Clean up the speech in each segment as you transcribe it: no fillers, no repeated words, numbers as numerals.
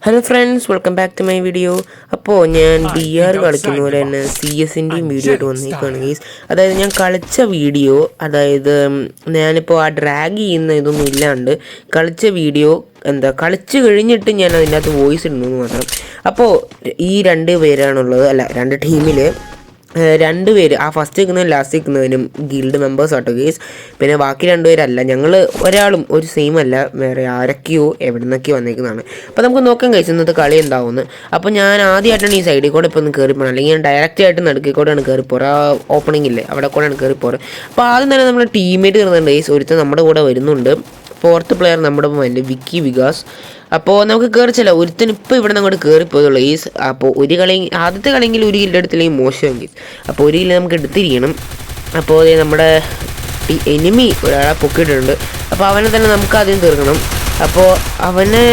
Hello friends, welcome back to my video. അപ്പോൾ ഞാൻ BR കളിക്കുന്ന പോലെ തന്നെ CS-ൻ്റെയും വീഡിയോ ആയിട്ട് വന്നിരിക്കുകയാണ് ഗൈസ്. അതായത് ഞാൻ കളിച്ച വീഡിയോ, അതായത് ഞാനിപ്പോൾ ആ ഡ്രാഗ് ചെയ്യുന്ന ഇതൊന്നും ഇല്ലാണ്ട് കളിച്ച വീഡിയോ കളിച്ച് കഴിഞ്ഞിട്ട് ഞാൻ അതിൻ്റെ അകത്ത് വോയിസ് ഇടുന്നു മാത്രം. അപ്പോൾ ഈ രണ്ട് പേരാണുള്ളത്, അല്ല രണ്ട് ടീമിൽ രണ്ട് പേര്, ആ ഫസ്റ്റ് നിൽക്കുന്നതും ലാസ്റ്റ് നിൽക്കുന്നതിനും ഗിൽഡ് മെമ്പേഴ്സ് ആട്ടോ ഗേസ്. പിന്നെ ബാക്കി രണ്ടുപേരല്ല, ഞങ്ങൾ ഒരാളും ഒരു സെയിം അല്ല, വേറെ ആരൊക്കെയോ എവിടെ നിന്നൊക്കെയോ വന്നേക്കുന്നതാണ്. അപ്പോൾ നമുക്ക് നോക്കാൻ കഴിച്ചു ഇന്നത്തെ കളി എന്താവുമെന്ന്. അപ്പോൾ ഞാൻ ആദ്യമായിട്ടാണ് ഈ സൈഡിൽ കൂടെ ഇപ്പോൾ ഒന്ന് കയറിപ്പോകണം, അല്ലെങ്കിൽ ഞാൻ ഡയറക്റ്റ് ആയിട്ട് നടുക്കിക്കൂടെയാണ് കയറിപ്പോറ്. ആ ഓപ്പണിംഗ് ഇല്ലേ, അവിടെ കൂടെയാണ് കയറിപ്പോറ്. അപ്പോൾ ആദ്യം തന്നെ നമ്മൾ ടീമേറ്റ് കയറുന്നുണ്ട് ഗേസ്. ഒരുത്തൻ നമ്മുടെ കൂടെ വരുന്നുണ്ട്, ഫോർത്ത് പ്ലെയർ നമ്മുടെ ഉണ്ട്, വിക്കി വികാസ്. അപ്പോൾ നമുക്ക് കയറിച്ചല്ല, ഒരുത്തൻ ഇപ്പോൾ ഇവിടെ നിന്ന് അങ്ങോട്ട് കയറിപ്പോയതുള്ളൂ ഗീസ്. അപ്പോൾ ഒരു കളി, ആദ്യത്തെ കളിയെങ്കിൽ ഒരു കില്ല് എടുത്തില്ലെങ്കിൽ മോശം ഗീസ്. അപ്പോൾ ഒരു കില്ല് നമുക്ക് എടുത്തിരിക്കണം. അപ്പോൾ നമ്മുടെ എനിമി ഒരാളെ പൊക്കിയിട്ടുണ്ട്. അപ്പോൾ അവനെ തന്നെ നമുക്ക് ആദ്യം തീർക്കണം. അപ്പോൾ അവനെ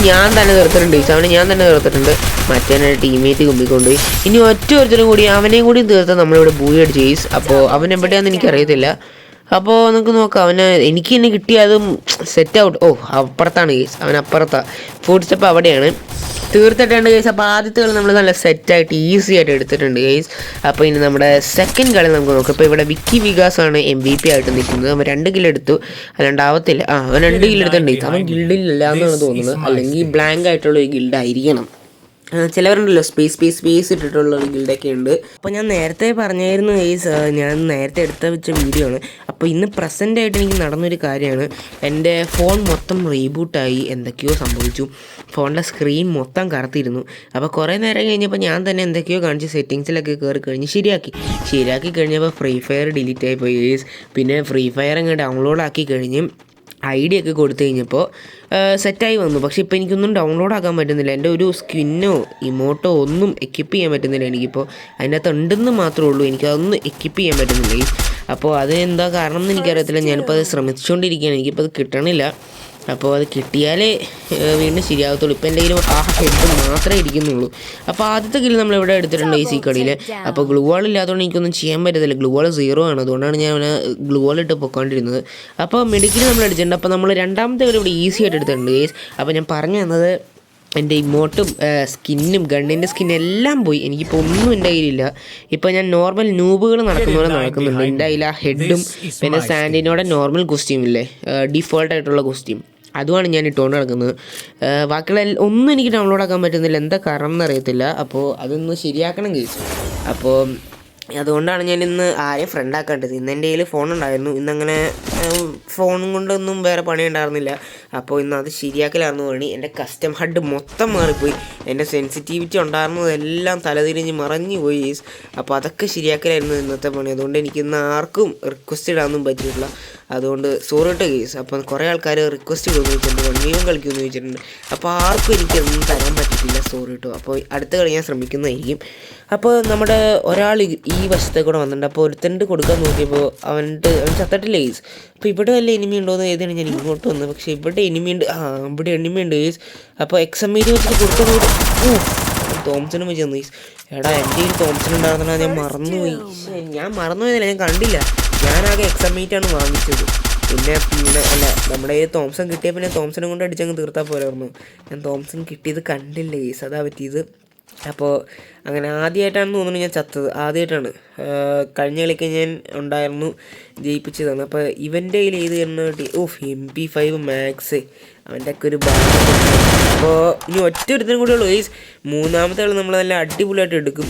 ഞാൻ തന്നെ തീർത്തിട്ടുണ്ട് ഗീസ്, ഞാൻ തന്നെ തീർത്തിട്ടുണ്ട്. മറ്റേ ടീമേറ്റ് കുമ്പിക്കൊണ്ട് ഇനി ഒരുത്തരും കൂടി അവനെയും കൂടി തീർത്താൽ നമ്മളിവിടെ ബൂയി അടിച്ച് ഗീസ്. അപ്പോൾ അവൻ എവിടെയാണെന്ന് എനിക്കറിയത്തില്ല. അപ്പോൾ നമുക്ക് നോക്കാം. എനിക്ക് തന്നെ കിട്ടിയതും സെറ്റ് ഔട്ട്. അപ്പുറത്താണ് കേസ്, അവൻ അപ്പുറത്താണ്, ഫുഡ് സ്റ്റെപ്പ് അവിടെയാണ്. തീർത്തിട്ടുണ്ട് കേസ്. അപ്പോൾ ആദ്യത്തെ കളി നമ്മൾ നല്ല സെറ്റായിട്ട് ഈസി ആയിട്ട് എടുത്തിട്ടുണ്ട് കേസ്. അപ്പോൾ ഇനി നമ്മുടെ സെക്കൻഡ് കളി നമുക്ക് നോക്കാം. ഇപ്പോൾ ഇവിടെ വിക്കി വികാസാണ് MVP ആയിട്ട് നിൽക്കുന്നത്. അവൻ 2 കില്ല് എടുത്തു, അല്ലാണ്ടാവത്തില്ല. അവൻ 2 കില്ല് എടുത്തിട്ടുണ്ട്. അവൻ ഗിൽഡിലില്ല എന്നാണ് തോന്നുന്നത്, അല്ലെങ്കിൽ ബ്ലാങ്ക് ആയിട്ടുള്ള ഒരു ഗിൽഡ് ആയിരിക്കണം. ചിലവരുണ്ടല്ലോ സ്പേസ് ഇട്ടിട്ടുള്ള ഒരു ഗിൽഡൊക്കെ ഉണ്ട്. അപ്പോൾ ഞാൻ നേരത്തെ പറഞ്ഞായിരുന്നു ഗൈസ്, ഞാൻ നേരത്തെ വെച്ച വീഡിയോ ആണ്. അപ്പോൾ ഇന്ന് പ്രസൻ്റായിട്ട് എനിക്ക് നടന്നൊരു കാര്യമാണ്. എൻ്റെ ഫോൺ മൊത്തം റീബൂട്ടായി, എന്തൊക്കെയോ സംഭവിച്ചു. ഫോണിൻ്റെ സ്ക്രീൻ മൊത്തം കറുത്തിരുന്നു. അപ്പോൾ കുറേ നേരം കഴിഞ്ഞപ്പോൾ ഞാൻ തന്നെ എന്തൊക്കെയോ കാണിച്ച് സെറ്റിങ്സിലൊക്കെ കയറി കഴിഞ്ഞ് ശരിയാക്കി കഴിഞ്ഞപ്പോൾ ഫ്രീ ഫയർ ഡിലീറ്റ് ആയിപ്പോയി ഗൈസ്. പിന്നെ ഫ്രീ ഫയർ അങ്ങ് ഡൗൺലോഡ് ആക്കി കഴിഞ്ഞ് ID ഒക്കെ കൊടുത്തു കഴിഞ്ഞപ്പോൾ സെറ്റായി വന്നു. പക്ഷേ ഇപ്പോൾ എനിക്കൊന്നും ഡൗൺലോഡ് ആക്കാൻ പറ്റുന്നില്ല. എൻ്റെ ഒരു സ്കിന്നോ ഇമോട്ടോ ഒന്നും എക്വിപ്പ് ചെയ്യാൻ പറ്റുന്നില്ല. എനിക്കിപ്പോൾ അതിൻ്റെ അകത്ത് ഉണ്ടെന്ന് മാത്രമേ ഉള്ളൂ, എനിക്കതൊന്നും എക്വിപ്പ് ചെയ്യാൻ പറ്റുന്നില്ല. അപ്പോൾ അത് എന്താ കാരണം എന്ന് എനിക്കറിയത്തില്ല. ഞാനിപ്പോൾ അത് ശ്രമിച്ചുകൊണ്ടിരിക്കുകയാണ്, എനിക്കിപ്പോൾ അത് കിട്ടണില്ല. അപ്പോൾ അത് കിട്ടിയാലേ വീണ്ടും ശരിയാകത്തുള്ളൂ. ഇപ്പോൾ എൻ്റെ കയ്യിൽ ഹെഡ് മാത്രമേ ഇരിക്കുന്നുള്ളൂ. അപ്പോൾ ആദ്യത്തെ കില്ല് നമ്മളിവിടെ എടുത്തിട്ടുണ്ട് ഈ കളിയിൽ. അപ്പോൾ ഗ്ലൂ വാൾ ഇല്ലാത്തതുകൊണ്ട് എനിക്കൊന്നും ചെയ്യാൻ പറ്റത്തില്ല. ഗ്ലൂ വാൾ 0 ആണ്, അതുകൊണ്ടാണ് ഞാൻ അവനെ ഗ്ലൂ വാൾ ഇട്ട് പൊയ്ക്കൊണ്ടിരുന്നത്. അപ്പോൾ മെഡിക്കൽ നമ്മൾ അടിച്ചിട്ടുണ്ട്. അപ്പോൾ നമ്മൾ രണ്ടാമത്തെ കളി ഇവിടെ ഈസി ആയിട്ട് എടുത്തിട്ടുണ്ട് ഗേസ്. അപ്പോൾ ഞാൻ പറഞ്ഞു തന്നത്, എൻ്റെ ഇമോട്ടും സ്കിന്നും ഗണ്ണിൻ്റെ സ്കിന്നെല്ലാം പോയി. എനിക്കിപ്പോൾ ഒന്നും എൻ്റെ കയ്യിലില്ല. ഇപ്പോൾ ഞാൻ നോർമൽ നൂബുകൾ നടക്കുന്ന പോലെ നടക്കുന്നുണ്ട്. എൻ്റെ കയ്യിൽ ആ ഹെഡും പിന്നെ സാൻഡിനോടെ നോർമൽ കോസ്റ്റ്യൂം ഇല്ലേ, ഡിഫോൾട്ടായിട്ടുള്ള കോസ്റ്റ്യൂം, അതുമാണ് ഞാൻ ഇട്ടുകൊണ്ട് നടക്കുന്നത്. ബാക്കിയുള്ള ഒന്നും എനിക്ക് ഡൗൺലോഡ് ആക്കാൻ പറ്റുന്നില്ല, എന്താ കാരണം എന്നറിയത്തില്ല. അപ്പോൾ അതൊന്ന് ശരിയാക്കണം കേസ്. അപ്പോൾ അതുകൊണ്ടാണ് ഞാൻ ഇന്ന് ആരെയും ഫ്രണ്ടാക്കേണ്ടത്. ഇന്ന് എൻ്റെ കയ്യിൽ ഫോൺ ഉണ്ടായിരുന്നു, ഇന്നങ്ങനെ ഫോണും കൊണ്ടൊന്നും വേറെ പണി ഉണ്ടായിരുന്നില്ല. അപ്പോൾ ഇന്ന് അത് ശരിയാക്കലായിരുന്നു പണി. എൻ്റെ കസ്റ്റം ഹഡ് മൊത്തം മാറിപ്പോയി, എൻ്റെ സെൻസിറ്റിവിറ്റി ഉണ്ടായിരുന്നതെല്ലാം തലതിരിഞ്ഞ് മറഞ്ഞു പോയി. അപ്പോൾ അതൊക്കെ ശരിയാക്കലായിരുന്നു ഇന്നത്തെ പണി. അതുകൊണ്ട് എനിക്കിന്ന് ആർക്കും റിക്വസ്റ്റ് ഇടാനൊന്നും പറ്റിയിട്ടില്ല. അതുകൊണ്ട് സോറി കേട്ടോ കേസ്. അപ്പം കുറേ ആൾക്കാർ റിക്വസ്റ്റ് ഇടുമെന്ന് ചോദിച്ചിട്ടുണ്ട്, 1v1 കളിക്കുമെന്ന് ചോദിച്ചിട്ടുണ്ട്. അപ്പോൾ ആർക്കും എനിക്കൊന്നും തരാൻ പറ്റിയിട്ടില്ല, സോറി കേട്ടോ. അപ്പോൾ അടുത്ത കളി ഞാൻ ശ്രമിക്കുന്നതായിരിക്കും. അപ്പോൾ നമ്മുടെ ഒരാൾ ഈ വശത്തെ കൂടെ വന്നിട്ടുണ്ട്. അപ്പോൾ ഒരുത്തണ്ട് കൊടുക്കാൻ നോക്കിയപ്പോൾ അവൻ ചത്തിട്ടില്ല കേസ്. അപ്പോൾ ഇവിടെ വല്ല എനിമി ഉണ്ടോയെന്ന് ഏതാണ് ഞാൻ ഇങ്ങോട്ട് വന്നത്. പക്ഷേ ഇവിടെ എനിമിയുണ്ട്, ഇവിടെ എനിമിയുണ്ട് കേസ്. അപ്പോൾ XM8 വെച്ചിട്ട് കൊടുക്കുന്നത് തോംസനും വെച്ച് തന്നു കേസ്. എടാ എൻ്റെ കയ്യിൽ തോംസൺ ഉണ്ടായിരുന്നാ ഞാൻ മറന്നുപോയി. ഞാൻ മറന്നുപോയതല്ല, ഞാൻ കണ്ടില്ല. ഞാനാകെ XM8 ആണ് വാങ്ങിച്ചത്. പിന്നെ നമ്മുടെ കയ്യിൽ തോംസൺ കിട്ടിയ പിന്നെ തോംസനും കൊണ്ട് അടിച്ചങ്ങ് തീർത്താൽ പോരായിരുന്നു. ഞാൻ തോംസൺ കിട്ടിയത് കണ്ടില്ല കേസ്, അതാ പറ്റിയത്. അപ്പോൾ അങ്ങനെ ആദ്യമായിട്ടാണെന്ന് തോന്നുന്നു ഞാൻ ചത്തത്, ആദ്യമായിട്ടാണ്. കഴിഞ്ഞ കളിക്ക് ഞാൻ ഉണ്ടായിരുന്നു, ജയിപ്പിച്ചതാണ്. അപ്പോൾ ഇവൻ്റെ കയ്യിൽ ഏത് തന്നെ MP5 മാക്സ്, അവൻ്റെ ഒക്കെ ഒരു അപ്പോൾ ഇനി ഒരുത്തനും കൂടി ഉള്ളൂ ഗൈസ്. മൂന്നാമത്തെ കളി നമ്മൾ നല്ല അടിപൊളിയായിട്ട് എടുക്കും.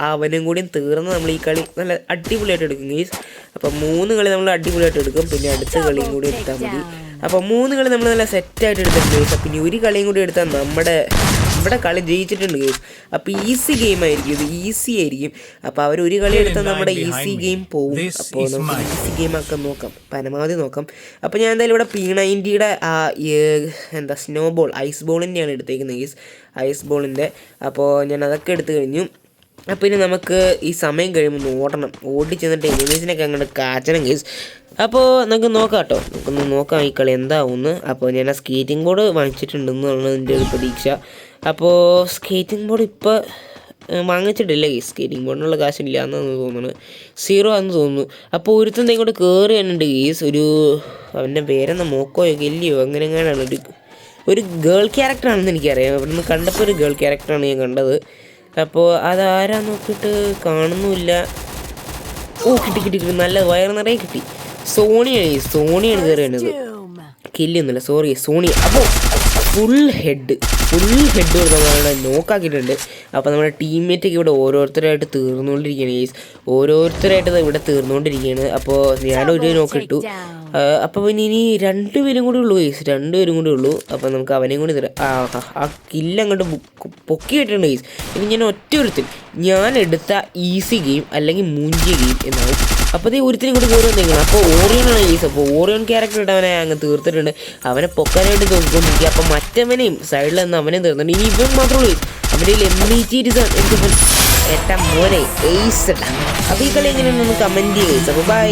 അവനും കൂടിയും തീർന്ന് നമ്മൾ ഈ കളി നല്ല അടിപൊളിയായിട്ട് എടുക്കും ഗൈസ്. അപ്പോൾ 3 കളി നമ്മൾ അടിപൊളിയായിട്ട് എടുക്കും, പിന്നെ അടുത്ത കളിയും കൂടി എടുത്താൽ മതി. അപ്പോൾ 3 കളി നമ്മൾ നല്ല സെറ്റായിട്ട് എടുത്തിട്ടുണ്ട് ഗൈസ്. അപ്പോൾ ഇനി ഒരു കളിയും കൂടി എടുത്താൽ ഇവിടെ കളി ജയിച്ചിട്ടുണ്ട് ഗെയിം. അപ്പോൾ ഈസി ഗെയിം ആയിരിക്കും, ഇത് ഈസി ആയിരിക്കും. അപ്പോൾ അവർ ഒരു കളി എടുത്താൽ നമ്മുടെ ഈസി ഗെയിം പോകും. അപ്പോൾ നമുക്ക് ഈസി ഗെയിം ഒക്കെ നോക്കാം, പരമാവധി നോക്കാം. അപ്പോൾ ഞാൻ എന്തായാലും ഇവിടെ P90യുടെ സ്നോബോൾ, ഐസ് ബോളിൻ്റെയാണ് എടുത്തേക്കുന്നത് ഗെയ്സ്, ഐസ് ബോളിൻ്റെ. അപ്പോൾ ഞാൻ അതൊക്കെ എടുത്തു കഴിഞ്ഞു. അപ്പോൾ ഇനി നമുക്ക് ഈ സമയം കഴിയുമ്പോൾ ഓടണം, ഓടി ചെന്നിട്ട് എനിമീസിനൊക്കെ അങ്ങോട്ട് കാച്ചണം ഗെയ്സ്. അപ്പോൾ നമുക്ക് നോക്കാം കേട്ടോ, നമുക്കൊന്ന് നോക്കാം ഈ കളി എന്താവുമെന്ന്. അപ്പോൾ ഞാൻ ആ സ്കേറ്റിംഗ് ബോർഡ് വാങ്ങിച്ചിട്ടുണ്ടെന്നാണ് എൻ്റെ ഒരു പ്രതീക്ഷ. അപ്പോൾ സ്കേറ്റിംഗ് ബോർഡ് ഇപ്പോൾ വാങ്ങിച്ചിട്ടില്ല ഗെയ്സ്, സ്കേറ്റിംഗ് ബോർഡിനുള്ള കാശില്ല എന്നാണ് തോന്നുന്നത്, 0 ആണെന്ന് തോന്നുന്നു. അപ്പോൾ ഒരുത്തൻ ഇങ്ങോട്ട് കയറി തന്നെയുണ്ട് ഗെയ്സ്. അവൻ്റെ പേരെന്താ മോക്കോയോ ഗെല്ലിയോ അങ്ങനെ എങ്ങനെയാണ് ഒരു ഗേൾ ക്യാരക്ടറാണെന്ന് എനിക്കറിയാം. ഇവിടെ നിന്ന് കണ്ടപ്പോൾ ഒരു ഗേൾ ക്യാരക്ടറാണ് ഞാൻ കണ്ടത്. അപ്പോൾ അതാരാ നോക്കിയിട്ട് കാണുന്നുമില്ല. ഓ കിട്ടി നല്ല വയറ് നിറയെ കിട്ടി. സോണിയാണ് കയറി വരുന്നത്. കില്ലൊന്നുമില്ല, സോറി സോണി. അപ്പോൾ ഫുൾ ഹെഡ് കൊടുത്ത് നോക്കാക്കിയിട്ടുണ്ട്. അപ്പോൾ നമ്മുടെ ടീംമേറ്റൊക്കെ ഇവിടെ ഓരോരുത്തരായിട്ട് തീർന്നുകൊണ്ടിരിക്കുകയാണ്. അപ്പോൾ ഞാനൊരു നോക്കിട്ടു. അപ്പോൾ പിന്നെ ഇനി 2 പേരും കൂടി ഉള്ളൂ ഗൈസ്, 2 പേരും കൂടി ഉള്ളൂ. അപ്പോൾ നമുക്ക് അവനെയും കൂടി തരാം. ആ കില്ലങ്ങോട്ട് പൊക്കിയിട്ടുണ്ട് ഗൈസ്. ഇനി ഞാൻ ഞാൻ എടുത്ത ഈസി ഗെയിം അല്ലെങ്കിൽ മൂഞ്ചിയ ഗെയിം എന്നാണ്. അപ്പോൾ ഈ ഒരുത്തിനും കൂടി കയറി വന്നേക്കണം. അപ്പോൾ ഓറിയോണാണ് ഗൈസ്. അപ്പോൾ ഓറിയോൺ ക്യാരക്ടർ ഇട്ട് അവനെ അങ്ങ് തീർത്തിട്ടുണ്ട്. അവനെ പൊക്കാനായിട്ട് നോക്കിക്കൊണ്ടിരിക്കുക. അപ്പോൾ മറ്റവനെയും സൈഡിൽ നിന്ന് അവനെ തീർന്നിട്ടുണ്ട്. ഇനി ഇവൻ മാത്രമേ ഉള്ളൂ. അവൻ്റെ M80 ഏട്ടാ മോനെ ഏസ്. അപ്പോൾ ഈ കളി എങ്ങനെയാണെന്ന് കമൻറ്റ് ചെയ്യുക. അപ്പോൾ ബൈ.